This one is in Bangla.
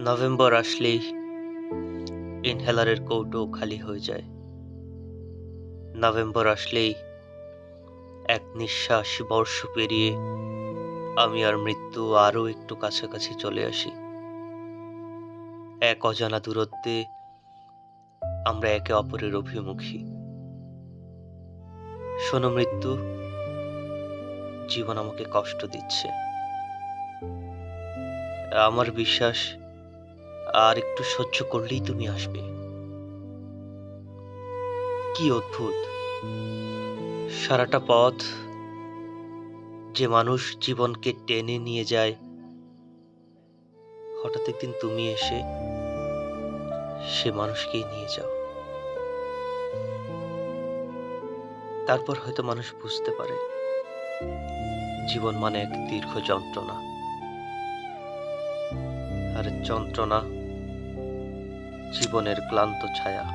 নভেম্বর আসলেই ইনহেলারের কৌটো খালি হয়ে যায়। নভেম্বর আসলেই এক নিঃশ্বাস বর্ষ পেরিয়ে আমি আর মৃত্যু আরও একটু কাছাকাছি চলে আসি। এক অজানা দূরত্বে আমরা একে অপরের অভিমুখী। শোনো মৃত্যু, জীবন আমাকে কষ্ট দিচ্ছে। আমার বিশ্বাস আর একটু সহ্য করলেই তুমি আসবে। কি অদ্ভুত, সারাটা পথ যে মানুষ জীবনকে টেনে নিয়ে যায়, হঠাৎ একদিন তুমি এসে সে মানুষকেই নিয়ে যাও। তারপর হয়তো মানুষ বুঝতে পারে জীবন মানে এক দীর্ঘ যন্ত্রণা, আর যন্ত্রণা জীবনের ক্লান্ত ছায়া।